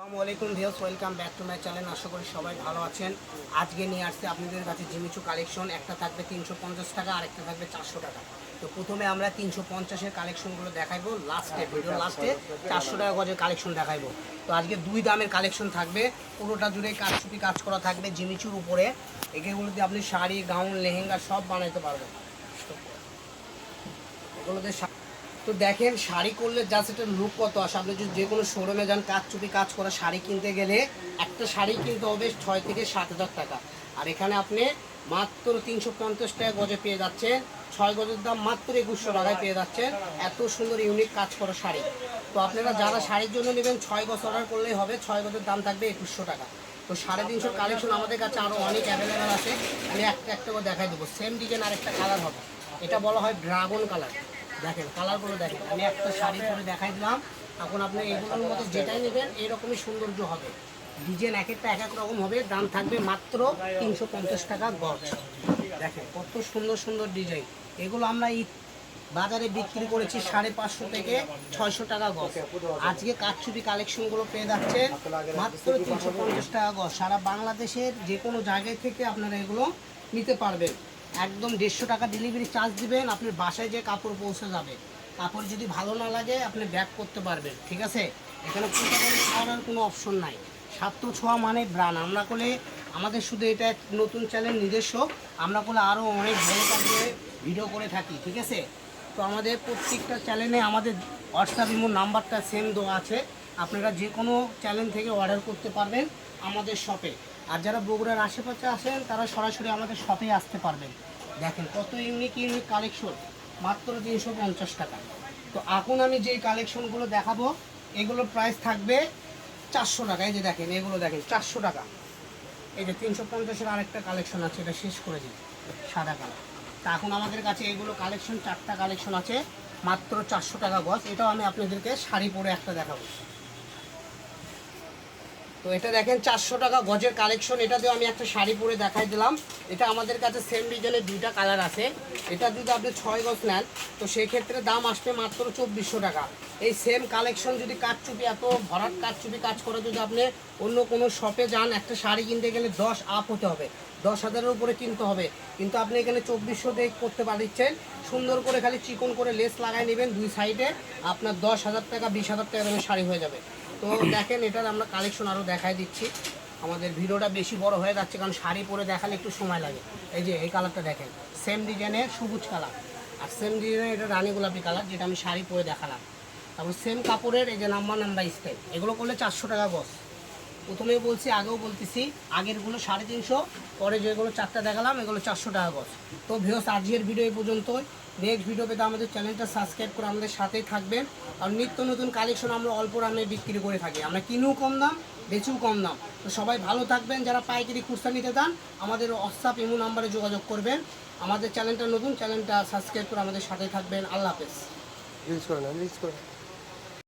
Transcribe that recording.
আসসালামু আলাইকুম viewers, welcome back to my channel. আশা করি সবাই ভালো আছেন। আজকে নিয়ে আসছি আপনাদের কাছে জিমিচু কালেকশন। একটা থাকবে 350 টাকা, আরেকটা থাকবে 400 টাকা। তো প্রথমে আমরা 350-এর কালেকশনগুলো দেখাইবো, ভিডিওর লাস্টে 400 টাকা গজের কালেকশন দেখাইবো। তো আজকে দুই দামের কালেকশন থাকবে, পুরোটা জুড়ে কাজচুপি কাজ করা থাকবে জিমিচুর উপরে। এগুলোতে আপনি শাড়ি, গাউন, লেহেঙ্গা সব বানাইতে পারবেন। এগুলোতে তো দেখেন শাড়ি করলে জাস্ট একটা লুক কত আসে। আপনি যদি যে কোনো শোরুমে যান, কাজচুপি কাজ করা শাড়ি কিনতে গেলে একটা শাড়ি কিনতে হবে 6 থেকে 7,000 টাকা। আর এখানে আপনি মাত্র 350 টাকা গজে পেয়ে যাচ্ছেন। 6 গজের দাম মাত্র 2100 টাকায় পেয়ে যাচ্ছেন। এত সুন্দর ইউনিক কাজ করা শাড়ি। তো আপনারা যারা শাড়ির জন্য নেবেন 6 গজ অর্ডার করলেই হবে। 6 গজের দাম থাকবে 2100 টাকা। তো 350 কালেকশন আমাদের কাছে আরও অনেক অ্যাভেলেবেল আছে। আমি একটা করে দেখাই দেবো। সেম ডিজাইন আরেকটা কালার হবে, এটা বলা হয় ড্রাগন কালার। দেখেন কালারগুলো দেখেন, আমি একটা শাড়ি পরে দেখাই দিলাম। এখন আপনি এগুলোর মধ্যে যেটাই নেবেন এরকমই সৌন্দর্য হবে। ডিজাইন এক একটা এক এক রকম হবে। দাম থাকবে মাত্র 350 টাকা গজ। দেখেন কত সুন্দর সুন্দর ডিজাইন। এগুলো আমরা এই বাজারে বিক্রি করেছি 550 থেকে 600 টাকা গজ। আজকে কাজচুপি কালেকশনগুলো পেয়ে যাচ্ছেন মাত্র 350 টাকা গজ। সারা বাংলাদেশের যে কোনো জায়গায় থেকে আপনারা এগুলো নিতে পারবেন। একদম 150 টাকা ডেলিভারি চার্জ দিবেন, আপনার বাসায় যে কাপড় পৌঁছে যাবে। কাপড় যদি ভালো না লাগে আপনি ব্যাক করতে পারবেন, ঠিক আছে। এখানে খাওয়ার কোনো অপশন নাই। সাতটো ছোঁয়া মানে ব্রান্ড। আমরা করলে আমাদের শুধু এটা নতুন চ্যানেল নিজস্ব, আমরা করলে আরও অনেক ভালো কাজে ভিডিও করে থাকি, ঠিক আছে। তো আমাদের প্রত্যেকটা চ্যানেলে আমাদের হোয়াটসঅ্যাপ ইমো নাম্বারটা সেম দেওয়া আছে। আপনারা যে কোনো চ্যানেল থেকে অর্ডার করতে পারবেন আমাদের শপে। আর যারা বগুড়ার আশেপাশে আসেন তারা সরাসরি আমাদের শপে আসতে পারবেন। দেখেন কত ইউনিক ইউনিক কালেকশন, মাত্র 350 টাকা। তো এখন আমি যেই কালেকশনগুলো দেখাবো এগুলোর প্রাইস থাকবে 400 টাকা। এই যে দেখেন এগুলো দেখেন 400 টাকা। এই যে 350-এর আরেকটা কালেকশন আছে, এটা শেষ করে দিই, সাদা কালার। তা এখন আমাদের কাছে এগুলো কালেকশন 4টা কালেকশন আছে, মাত্র 400 টাকা গজ। এটাও আমি আপনাদেরকে শাড়ি পরে একটা দেখাবো। তো এটা দেখেন 400 টাকা গজের কালেকশন। এটাতেও আমি একটা শাড়ি পরে দেখাই দিলাম। এটা আমাদের কাছে সেম ডিজাইনের দুইটা কালার আছে। এটা যদি আপনি 6 গজ নেন তো সেই ক্ষেত্রে দাম আসবে মাত্র 2400 টাকা। এই সেম কালেকশন যদি কাজচুপি এত ভরাট কাজচুপি কাজ করে যদি আপনি অন্য কোনো শপে যান, একটা শাড়ি কিনতে গেলে 10 আপ হতে হবে, 10,000-এর উপরে কিনতে হবে। কিন্তু আপনি এখানে 2400 দিয়ে করতে পারছেন। সুন্দর করে খালি চিকন করে লেস লাগাই নেবেন দুই সাইডে, আপনার 10,000 টাকা 20,000 টাকা দামের শাড়ি হয়ে যাবে। তো দেখেন এটার আমরা কালেকশন আরও দেখাই দিচ্ছি। আমাদের ভিডিওটা বেশি বড় হয়ে যাচ্ছে কারণ শাড়ি পরে দেখালে একটু সময় লাগে। এই যে এই কালারটা দেখেন, সেম ডিজাইনের সবুজ কালার, আর সেম ডিজাইনের এটা রানী গোলাপি কালার, যেটা আমি শাড়ি পরে দেখালাম। তারপর সেম কাপড়ের এই যে নাম্বার স্টাইল, এগুলো করলে 400 টাকা গজ। প্রথমেই বলছি, আগেও বলতেছি, আগেরগুলো 350, পরে যেগুলো 4টা দেখালাম এগুলো 400 টাকা গজ। তো ভিউয়ার্স, আজকের ভিডিও এই পর্যন্তই। নেক্সট ভিডিও পেতে আমাদের চ্যানেলটা সাবস্ক্রাইব করে আমাদের সাথেই থাকবেন। আর নিত্য নতুন কালেকশন আমরা অল্প দামে বিক্রি করে থাকি। আমরা কিনেও কম দাম, বেচেও কম দাম। তো সবাই ভালো থাকবেন। যারা পাইকারি খুচরা নিতে চান আমাদের হোয়াটসঅ্যাপ ইমো নাম্বারে যোগাযোগ করবেন। আমাদের চ্যানেলটা নতুন, চ্যানেলটা সাবস্ক্রাইব করে আমাদের সাথে থাকবেন। আল্লাহ হাফেজ। রিলস করে না, রিলস করে।